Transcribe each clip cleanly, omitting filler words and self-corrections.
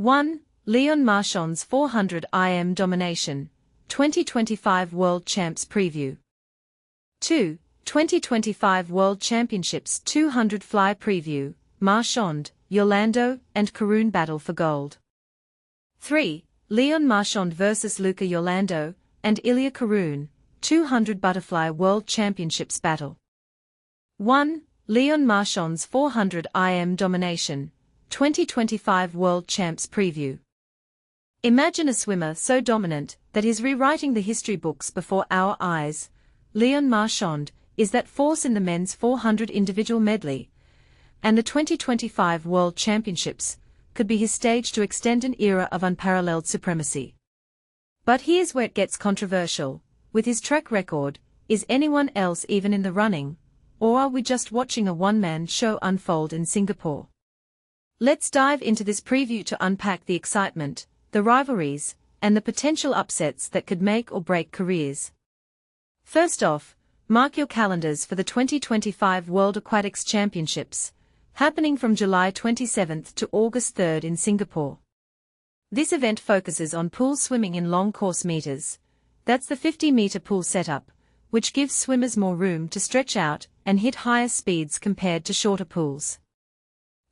1. Leon Marchand's 400 IM Domination, 2025 World Champs Preview. 2. 2025 World Championships 200 Fly Preview, Marchand, Urlando, and Kharun battle for gold. 3. Leon Marchand vs Luca Urlando, and Ilya Kharun, 200 Butterfly World Championships battle. 1. Leon Marchand's 400 IM Domination, 2025 World Champs Preview. Imagine a swimmer so dominant that he's rewriting the history books before our eyes. Leon Marchand is that force in the men's 400 individual medley, and the 2025 World Championships could be his stage to extend an era of unparalleled supremacy. But here's where it gets controversial. With his track record, is anyone else even in the running, or are we just watching a one-man show unfold in Singapore? Let's dive into this preview to unpack the excitement, the rivalries, and the potential upsets that could make or break careers. First off, mark your calendars for the 2025 World Aquatics Championships, happening from July 27th to August 3rd in Singapore. This event focuses on pool swimming in long course meters. That's the 50-meter pool setup, which gives swimmers more room to stretch out and hit higher speeds compared to shorter pools.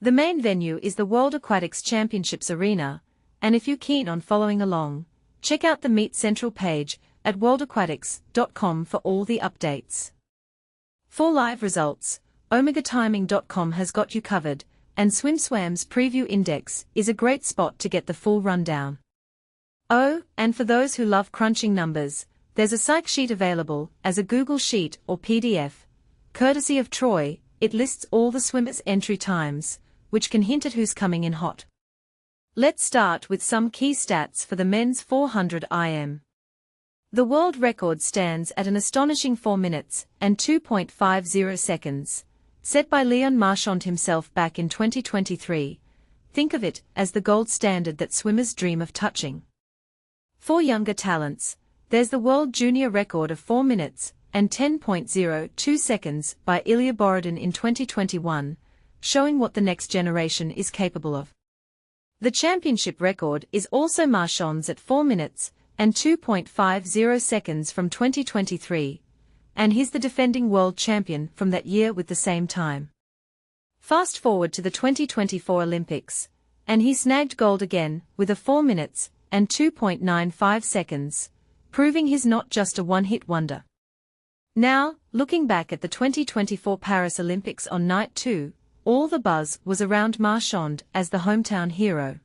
The main venue is the World Aquatics Championships Arena, and if you're keen on following along, check out the Meet Central page at worldaquatics.com for all the updates. For live results, omegatiming.com has got you covered, and SwimSwam's Preview Index is a great spot to get the full rundown. Oh, and for those who love crunching numbers, there's a psych sheet available as a Google Sheet or PDF. Courtesy of Troy, it lists all the swimmers' entry times, which can hint at who's coming in hot. Let's start with some key stats for the men's 400 IM. The world record stands at an astonishing 4 minutes and 2.50 seconds, set by Leon Marchand himself back in 2023. Think of it as the gold standard that swimmers dream of touching. For younger talents, there's the world junior record of 4 minutes and 10.02 seconds by Ilya in 2021, showing what the next generation is capable of. The championship record is also Marchand's at 4 minutes and 2.50 seconds from 2023, and he's the defending world champion from that year with the same time. Fast forward to the 2024 Olympics, and he snagged gold again with a 4 minutes and 2.95 seconds, proving he's not just a one-hit wonder. Now, looking back at the 2024 Paris Olympics on night 2, all the buzz was around Marchand as the hometown hero.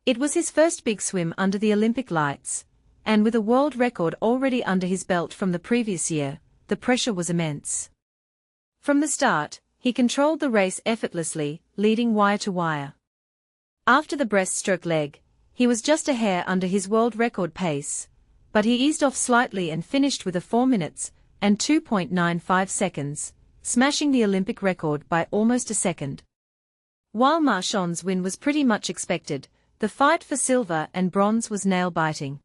It was his first big swim under the Olympic lights, and with a world record already under his belt from the previous year, the pressure was immense. From the start, he controlled the race effortlessly, leading wire to wire. After the breaststroke leg, he was just a hair under his world record pace, but he eased off slightly and finished with a 4 minutes and 2.95 seconds, smashing the Olympic record by almost a second. While Marchand's win was pretty much expected, the fight for silver and bronze was nail-biting.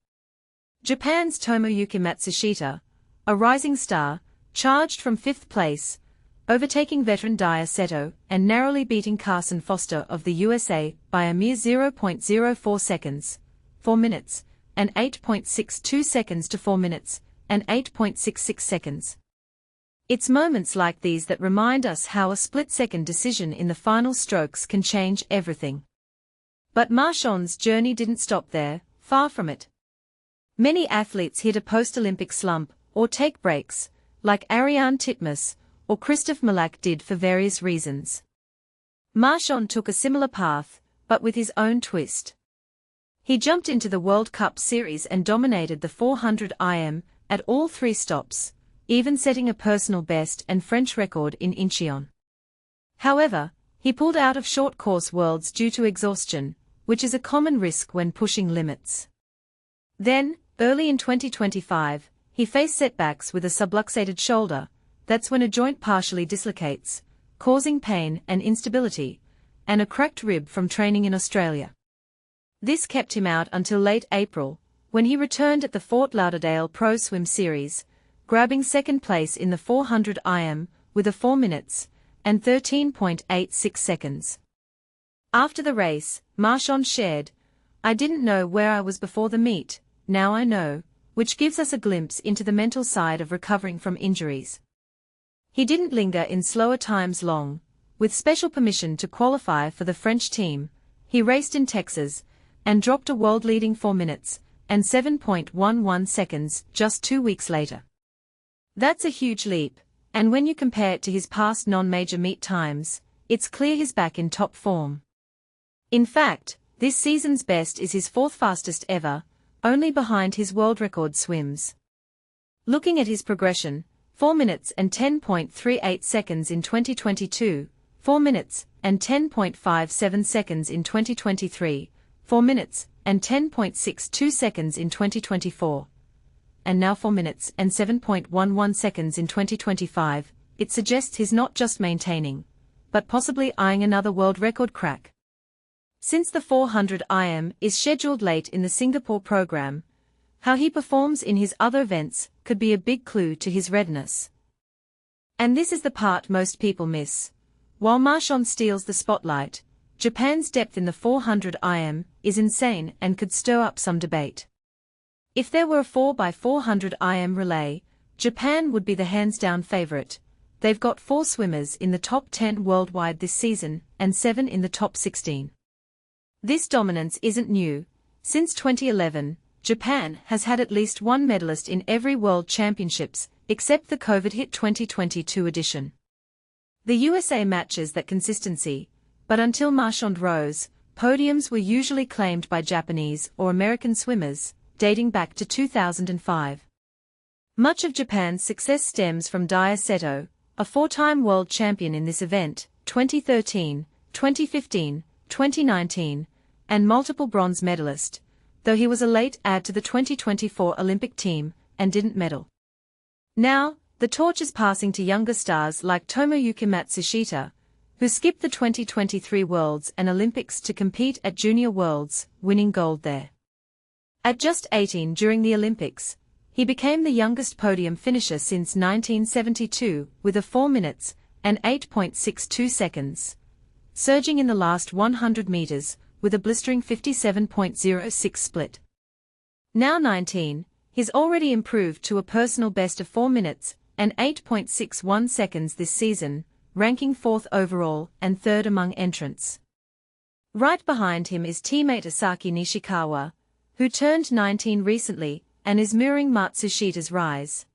Japan's Tomoyuki Matsushita, a rising star, charged from 5th place, overtaking veteran Daya Seto and narrowly beating Carson of the USA by a mere 0.04 seconds, 4 minutes, and 8.62 seconds to 4 minutes, and 8.66 seconds. It's moments like these that remind us how a split-second decision in the final strokes can change everything. But Marchand's journey didn't stop there, far from it. Many athletes hit a post-Olympic slump, or take breaks, like Ariane Titmus or Christophe Malak did for various reasons. Marchand took a similar path, but with his own twist. He jumped into the World Cup Series and dominated the 400 IM at all 3 stops, even setting a personal best and French record in Incheon. However, he pulled out of short course worlds due to exhaustion, which is a common risk when pushing limits. Then, early in 2025, he faced setbacks with a subluxated shoulder. That's when a joint partially dislocates, causing pain and instability, and a cracked rib from training in Australia. This kept him out until late April, when he returned at the Fort Lauderdale Pro Swim Series, grabbing second place in the 400 IM with a 4 minutes and 13.86 seconds. After the race, Marchand shared, "I didn't know where I was before the meet, now I know," which gives us a glimpse into the mental side of recovering from injuries. He didn't linger in slower times long. With special permission to qualify for the French team, he raced in Texas, and dropped a world-leading 4 minutes and 7.11 seconds just 2 weeks later. That's a huge leap, and when you compare it to his past non-major meet times, it's clear he's back in top form. In fact, this season's best is his 4th fastest ever, only behind his world record swims. Looking at his progression, 4 minutes and 10.38 seconds in 2022, 4 minutes and 10.57 seconds in 2023, 4 minutes and 10.62 seconds in 2024, and now 4 minutes and 7.11 seconds in 2025, it suggests he's not just maintaining, but possibly eyeing another world record crack. Since the 400 IM is scheduled late in the Singapore program, how he performs in his other events could be a big clue to his readiness. And this is the part most people miss. While Marchand steals the spotlight, Japan's depth in the 400 IM is insane and could stir up some debate. If there were a 4x400 IM relay, Japan would be the hands-down favorite. They've got 4 swimmers in the top 10 worldwide this season and 7 in the top 16. This dominance isn't new. Since 2011, Japan has had at least one medalist in every World Championships, except the COVID-hit 2022 edition. The USA matches that consistency, but until Marchand rose, podiums were usually claimed by Japanese or American swimmers, dating back to 2005. Much of Japan's success stems from Dai Seto, a 4-time world champion in this event, 2013, 2015, 2019, and multiple bronze medalist, though he was a late add to the 2024 Olympic team and didn't medal. Now, the torch is passing to younger stars like Tomoyuki Matsushita, who skipped the 2023 Worlds and Olympics to compete at Junior Worlds, winning gold there. At just 18 during the Olympics, he became the youngest podium finisher since 1972 with a 4 minutes and 8.62 seconds, surging in the last 100 meters with a blistering 57.06 split. Now 19, he's already improved to a personal best of 4 minutes and 8.61 seconds this season, ranking 4th overall and 3rd among entrants. Right behind him is teammate Asaki Nishikawa, who turned 19 recently and is mirroring Matsushita's rise.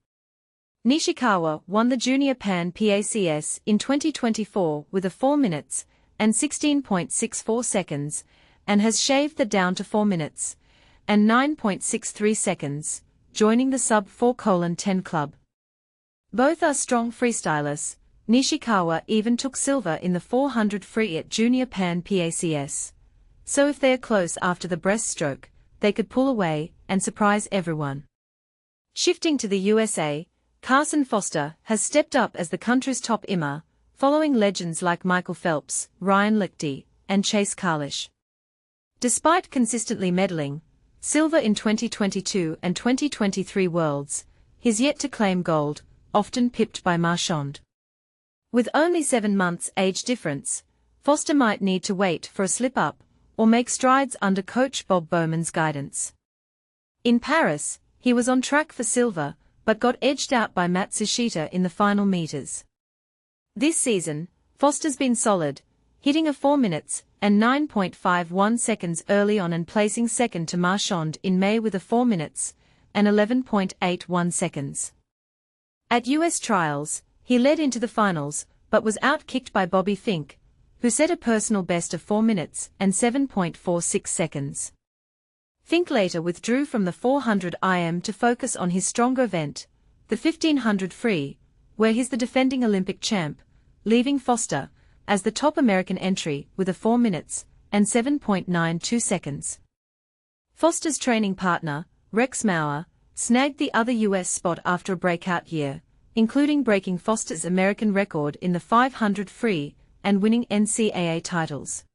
Nishikawa won the Junior Pan PACS in 2024 with a 4 minutes and 16.64 seconds, and has shaved that down to 4 minutes and 9.63 seconds, joining the sub-4:10 club. Both are strong freestylers. Nishikawa even took silver in the 400 free at Junior Pan PACS. So if they're close after the breaststroke, they could pull away and surprise everyone. Shifting to the USA, Carson Foster has stepped up as the country's top immer, following legends like Michael Phelps, Ryan Lichty, and Chase Carlish. Despite consistently medaling, silver in 2022 and 2023 Worlds, he's yet to claim gold, often pipped by Marchand. With only 7 months age difference, Foster might need to wait for a slip-up, or make strides under coach Bob Bowman's guidance. In Paris, he was on track for silver, but got edged out by Matsushita in the final meters. This season, Foster's been solid, hitting a 4 minutes and 9.51 seconds early on and placing second to Marchand in May with a 4 minutes and 11.81 seconds. At US trials, he led into the finals, but was outkicked by Bobby Fink, who set a personal best of 4 minutes and 7.46 seconds. Fink later withdrew from the 400 IM to focus on his stronger event, the 1500 free, where he's the defending Olympic champ, leaving Foster as the top American entry with a 4 minutes and 7.92 seconds. Foster's training partner, Rex Maurer, snagged the other US spot after a breakout year, including breaking Foster's American record in the 500 free and winning NCAA titles.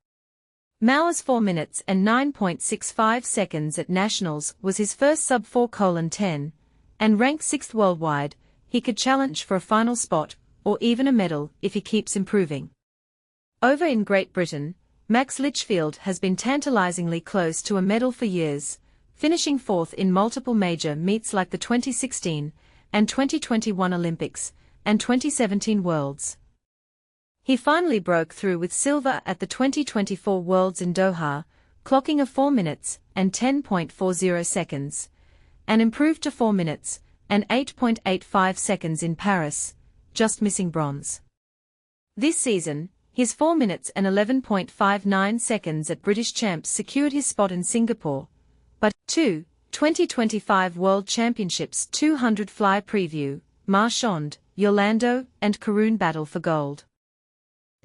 Maurer's 4 minutes and 9.65 seconds at Nationals was his first sub-4:10, and ranked 6th worldwide. He could challenge for a final spot, or even a medal, if he keeps improving. Over in Great Britain, Max Litchfield has been tantalizingly close to a medal for years, finishing fourth in multiple major meets like the 2016 and 2021 Olympics and 2017 Worlds. He finally broke through with silver at the 2024 Worlds in Doha, clocking a 4 minutes and 10.40 seconds, and improved to 4 minutes and 8.85 seconds in Paris, just missing bronze. This season, his 4 minutes and 11.59 seconds at British Champs secured his spot in Singapore, but 2025 World Championships 200 fly preview, Marchand, Urlando, and Kharun battle for gold.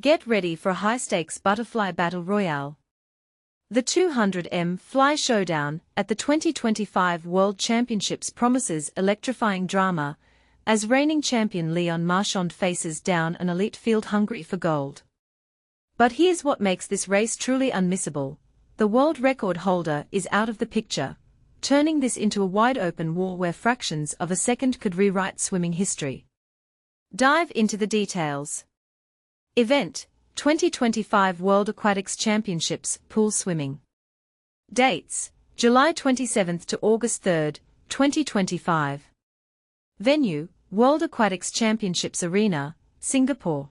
Get ready for a high-stakes butterfly battle royale. The 200m fly showdown at the 2025 World Championships promises electrifying drama, as reigning champion Leon Marchand faces down an elite field hungry for gold. But here's what makes this race truly unmissable: the world record holder is out of the picture, turning this into a wide-open war where fractions of a second could rewrite swimming history. Dive into the details. Event: 2025 World Aquatics Championships, Pool Swimming. Dates: July 27 to August 3, 2025. Venue: World Aquatics Championships Arena, Singapore.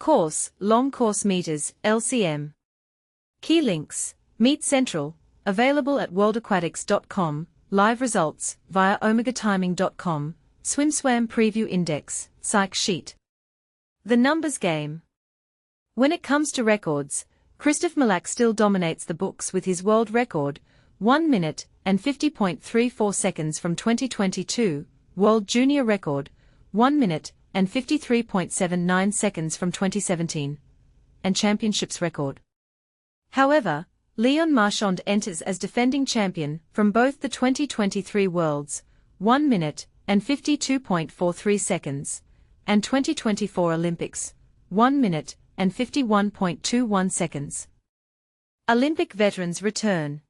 Course: long course meters, LCM. Key links: Meet Central, available at worldaquatics.com, live results, via omegatiming.com, SwimSwam Preview Index, Psych Sheet. The numbers game. When it comes to records, Christophe Melac still dominates the books with his world record, 1 minute and 50.34 seconds from 2022, world junior record, 1 minute and 53.79 seconds from 2017, and championships record. However, Leon Marchand enters as defending champion from both the 2023 Worlds, 1 minute and 52.43 seconds, and 2024 Olympics, 1 minute and 51.21 seconds. Olympic veterans return.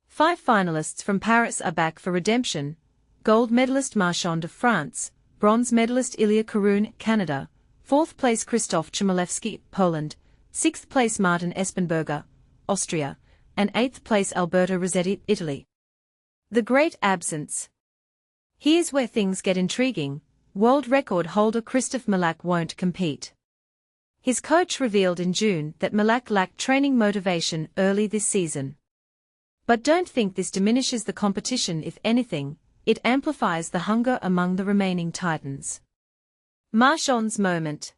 5 finalists from Paris are back for redemption: gold medalist Marchand of France, bronze medalist Ilya Kharun, Canada, 4th place Krzysztof Chmielewski, Poland, 6th place Martin Espenberger, Austria, and 8th place Alberto Rossetti, Italy. The great absence. Here's where things get intriguing: world record holder Christophe Melac won't compete. His coach revealed in June that Melac lacked training motivation early this season. But don't think this diminishes the competition. If anything, it amplifies the hunger among the remaining titans. Marchand's moment.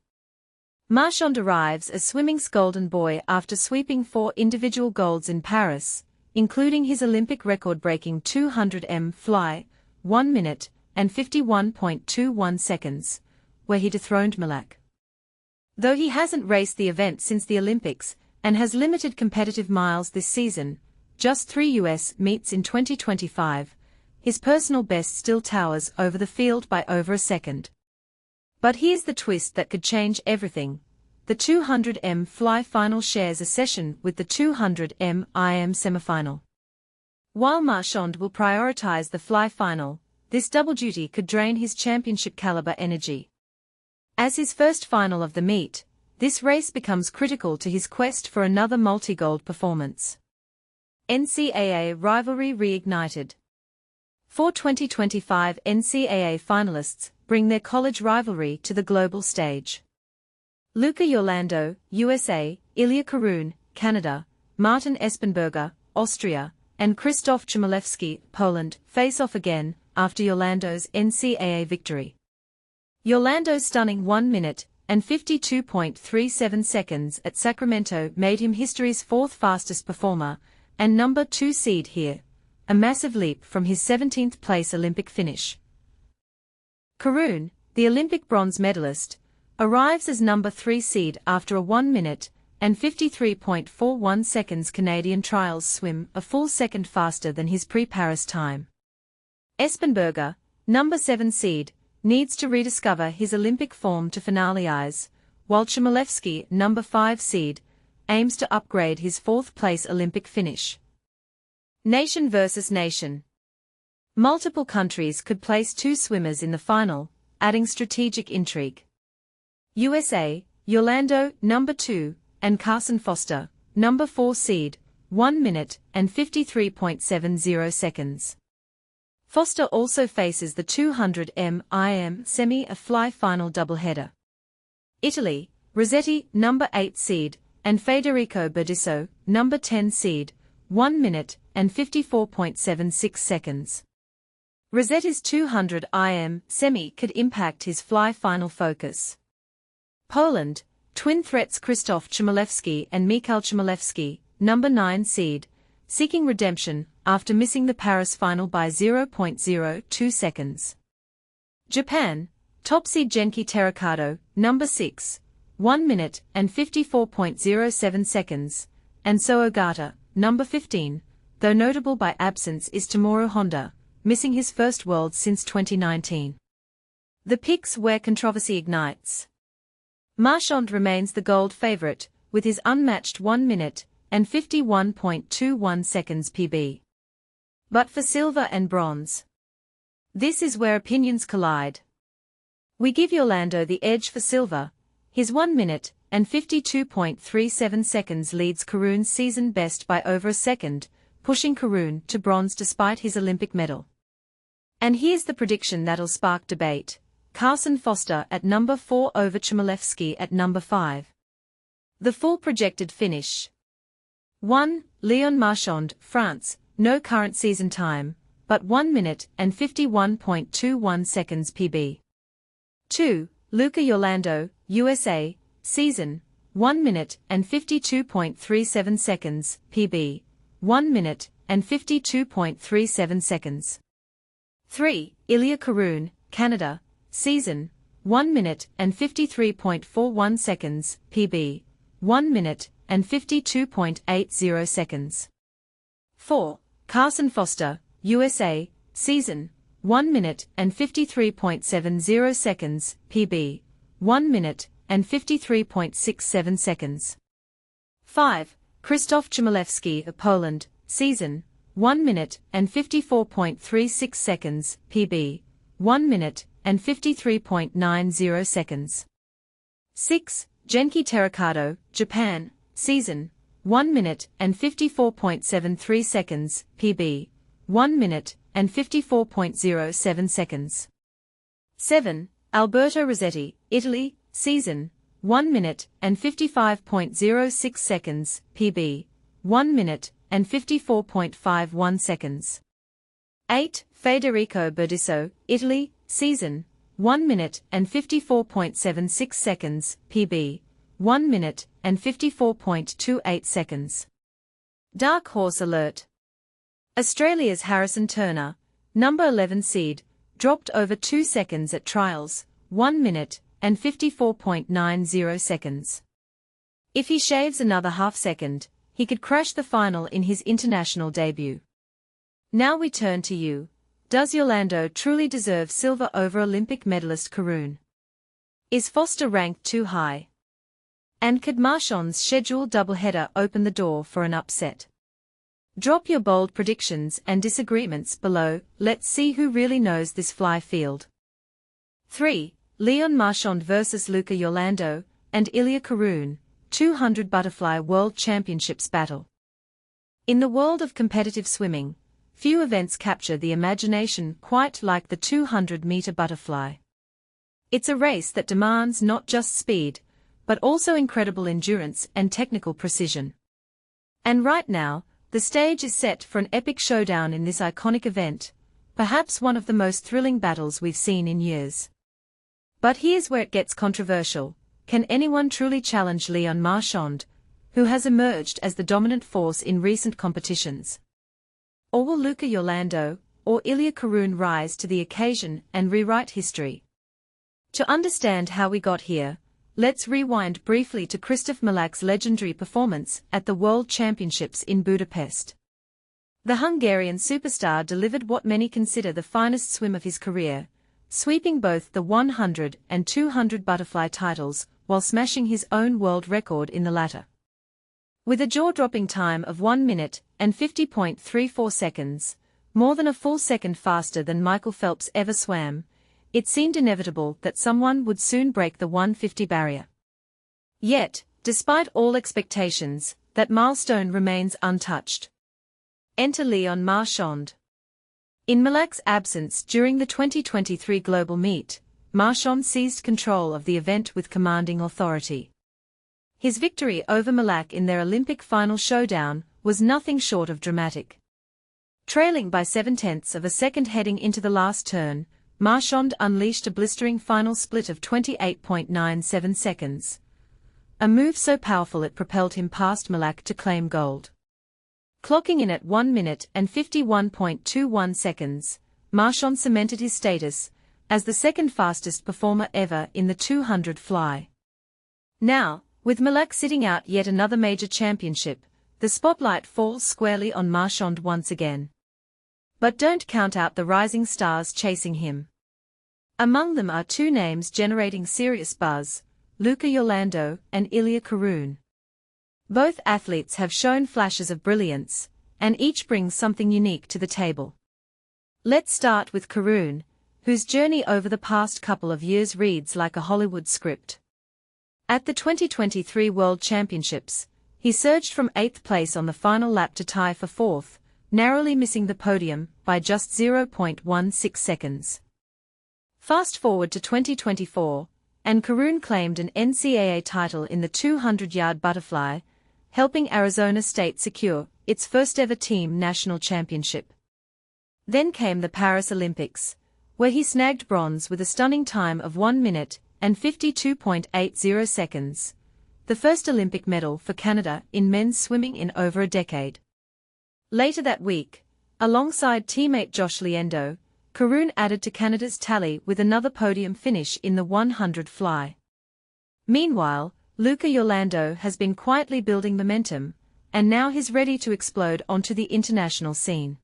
Marchand arrives as swimming's golden boy after sweeping 4 individual golds in Paris, including his Olympic record-breaking 200m fly, 1 minute and 51.21 seconds, where he dethroned Melac. Though he hasn't raced the event since the Olympics and has limited competitive miles this season, just 3 US meets in 2025, his personal best still towers over the field by over a second. But here's the twist that could change everything: the 200m fly final shares a session with the 200m IM semifinal. While Marchand will prioritize the fly final, this double duty could drain his championship-caliber energy. As his first final of the meet, this race becomes critical to his quest for another multi-gold performance. NCAA rivalry reignited. 4 2025 NCAA finalists bring their college rivalry to the global stage. Luca Urlando, USA, Ilya Kharun, Canada, Martin Espenberger, Austria, and Krzysztof Chmielewski, Poland, face off again after Urlando's NCAA victory. Urlando's stunning 1 minute and 52.37 seconds at Sacramento made him history's 4th fastest performer and number 2 seed here, a massive leap from his 17th place Olympic finish. Kharun, the Olympic bronze medalist, arrives as number 3 seed after a 1 minute and 53.41 seconds Canadian trials swim, a full second faster than his pre-Paris time. Espenberger, number 7 seed, needs to rediscover his Olympic form to finalize, while Chmielewski, number 5 seed, aims to upgrade his 4th place Olympic finish. Nation versus nation. Multiple countries could place 2 swimmers in the final, adding strategic intrigue. USA, Urlando, number 2, and Carson Foster, number 4 seed, 1 minute and 53.70 seconds. Foster also faces the 200 IM semi-fly final doubleheader. Italy, Rossetti, number 8 seed, and Federico Berdisso, number 10 seed, 1 minute and 54.76 seconds. Rossetti's 200 IM semi could impact his fly final focus. Poland, twin threats Krzysztof Chmielewski and Michał Chmielewski, number 9 seed, seeking redemption after missing the Paris final by 0.02 seconds. Japan, top seed Genki Terracato, number 6, 1 minute and 54.07 seconds, and So Ogata, number 15, though notable by absence is Tomoru Honda, missing his first Worlds since 2019. The picks where controversy ignites. Marchand remains the gold favorite, with his unmatched 1 minute and 51.21 seconds PB. But for silver and bronze, this is where opinions collide. We give Urlando the edge for silver. His 1 minute and 52.37 seconds leads Kharun's season best by over a second, pushing Kharun to bronze despite his Olympic medal. And here's the prediction that'll spark debate: Carson Foster at number 4 over Chmielewski at number 5. The full projected finish. 1. Leon Marchand, France, no current season time, but 1 minute and 51.21 seconds PB. 2. Luca Urlando, USA, season, 1 minute and 52.37 seconds PB, 1 minute and 52.37 seconds. 3. Ilya Kharun, Canada, season, 1 minute and 53.41 seconds PB, 1 minute and 52.80 seconds. 4. Carson Foster, USA, season, 1 minute and 53.70 seconds PB, 1 minute and 53.67 seconds. 5. Krzysztof Chmielewski of Poland, season, 1 minute and 54.36 seconds PB, 1 minute and 53.90 seconds. 6. Genki Terracato, Japan, season, 1 minute and 54.73 seconds PB, 1 minute and 54.07 seconds. 7. Alberto Rossetti, Italy, season, 1 minute and 55.06 seconds PB, 1 minute and 54.51 seconds. 8. Federico Berdisso, Italy, season, 1 minute and 54.76 seconds PB, 1 minute and 54.28 seconds. Dark Horse Alert. Australia's Harrison Turner, number 11 seed, dropped over 2 seconds at trials, 1 minute and 54.90 seconds. If he shaves another half second, he could crash the final in his international debut. Now we turn to you. Does Urlando truly deserve silver over Olympic medalist Kharun? Is Foster ranked too high? And could Marchand's scheduled doubleheader open the door for an upset? Drop your bold predictions and disagreements below. Let's see who really knows this fly field. 3. Leon Marchand vs Luca Urlando and Ilya Kharun, 200 Butterfly World Championships battle. In the world of competitive swimming, few events capture the imagination quite like the 200-meter butterfly. It's a race that demands not just speed, but also incredible endurance and technical precision. And right now, the stage is set for an epic showdown in this iconic event, perhaps one of the most thrilling battles we've seen in years. But here's where it gets controversial. Can anyone truly challenge Leon Marchand, who has emerged as the dominant force in recent competitions? Or will Luca Urlando or Ilya Kharun rise to the occasion and rewrite history? To understand how we got here, let's rewind briefly to Kristof Milak's legendary performance at the World Championships in Budapest. The Hungarian superstar delivered what many consider the finest swim of his career, sweeping both the 100 and 200 butterfly titles while smashing his own world record in the latter. With a jaw-dropping time of 1 minute and 50.34 seconds, more than a full second faster than Michael Phelps ever swam, it seemed inevitable that someone would soon break the 150 barrier. Yet, Despite all expectations, that milestone remains untouched. Enter Leon Marchand. In Malak's absence during the 2023 global meet, Marchand seized control of the event with commanding authority. His victory over Malak in their Olympic final showdown was nothing short of dramatic. Trailing by 0.7 of a second heading into the last turn, Marchand unleashed a blistering final split of 28.97 seconds. A move so powerful it propelled him past Malak to claim gold. Clocking in at 1 minute and 51.21 seconds, Marchand cemented his status as the second fastest performer ever in the 200 fly. Now, with Malak sitting out yet another major championship, the spotlight falls squarely on Marchand once again. But don't count out the rising stars chasing him. Among them are two names generating serious buzz, Luca Urlando and Ilya Kharun. Both athletes have shown flashes of brilliance, and each brings something unique to the table. Let's start with Kharun, whose journey over the past couple of years reads like a Hollywood script. At the 2023 World Championships, he surged from 8th place on the final lap to tie for 4th, narrowly missing the podium by just 0.16 seconds. Fast forward to 2024, and Kharun claimed an NCAA title in the 200-yard butterfly, helping Arizona State secure its first-ever team national championship. Then came the Paris Olympics, where he snagged bronze with a stunning time of 1 minute and 52.80 seconds, the first Olympic medal for Canada in men's swimming in over a decade. Later that week, alongside teammate Josh Liendo, Kharun added to Canada's tally with another podium finish in the 100 fly. Meanwhile, Luca Urlando has been quietly building momentum, and now he's ready to explode onto the international scene.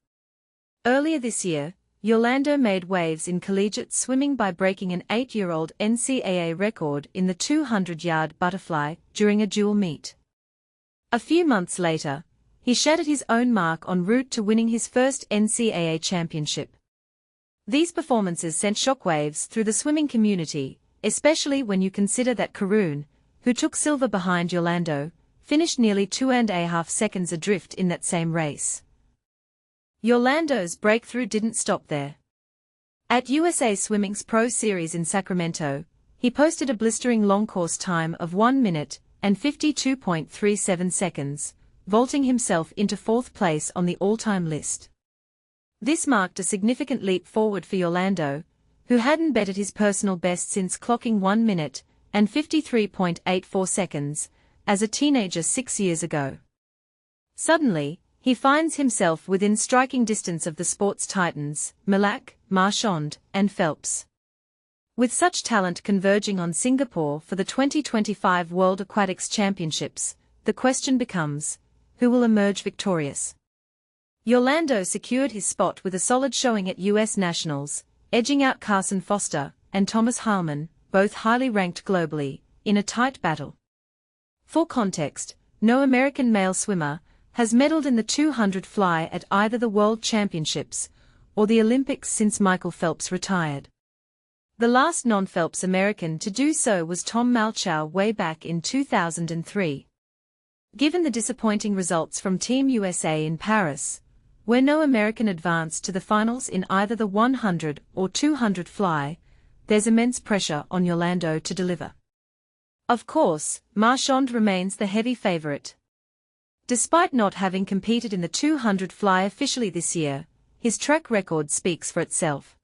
Earlier this year, Urlando made waves in collegiate swimming by breaking an 8-year-old NCAA record in the 200-yard butterfly during a dual meet. A few months later, he shattered his own mark en route to winning his first NCAA championship. These performances sent shockwaves through the swimming community, especially when you consider that Kharun, who took silver behind Urlando, finished nearly 2.5 seconds adrift in that same race. Urlando's breakthrough didn't stop there. At USA Swimming's Pro Series in Sacramento, he posted a blistering long course time of 1 minute and 52.37 seconds, vaulting himself into 4th place on the all-time list. This marked a significant leap forward for Urlando, who hadn't bettered his personal best since clocking 1 minute and 53.84 seconds as a teenager 6 years ago. Suddenly, he finds himself within striking distance of the sport's titans, Malak, Marchand, and Phelps. With such talent converging on Singapore for the 2025 World Aquatics Championships, the question becomes, who will emerge victorious? Urlando secured his spot with a solid showing at US Nationals, edging out Carson Foster and Thomas Harmon, both highly ranked globally, in a tight battle. For context, no American male swimmer has medaled in the 200 fly at either the World Championships or the Olympics since Michael Phelps retired. The last non-Phelps American to do so was Tom Malchow way back in 2003. Given the disappointing results from Team USA in Paris, where no American advanced to the finals in either the 100 or 200 fly, there's immense pressure on Urlando to deliver. Of course, Marchand remains the heavy favorite. Despite not having competed in the 200 fly officially this year, his track record speaks for itself.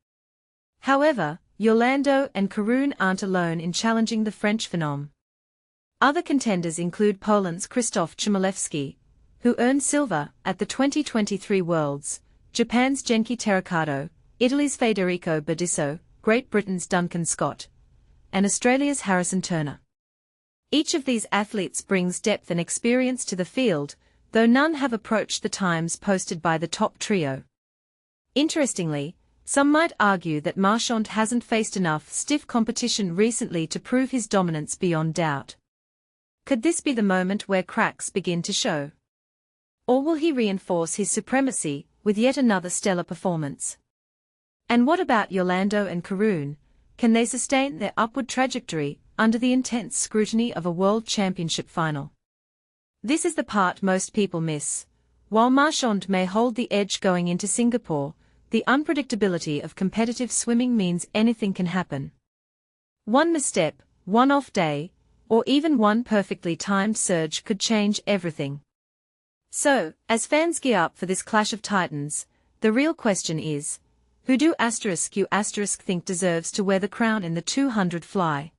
However, Urlando and Kharun aren't alone in challenging the French phenom. Other contenders include Poland's Krzysztof Chmielewski, who earned silver at the 2023 Worlds, Japan's Genki Terracato, Italy's Federico Badiso, Great Britain's Duncan Scott, and Australia's Harrison Turner. Each of these athletes brings depth and experience to the field, though none have approached the times posted by the top trio. Interestingly, some might argue that Marchand hasn't faced enough stiff competition recently to prove his dominance beyond doubt. Could this be the moment where cracks begin to show? Or will he reinforce his supremacy with yet another stellar performance? And what about Urlando and Kharun? Can they sustain their upward trajectory, under the intense scrutiny of a World Championship final. This is the part most people miss. While Marchand may hold the edge going into Singapore, the unpredictability of competitive swimming means anything can happen. One misstep, one off day, or even one perfectly timed surge could change everything. So, as fans gear up for this clash of titans, the real question is, who do **you** think deserves to wear the crown in the 200 fly?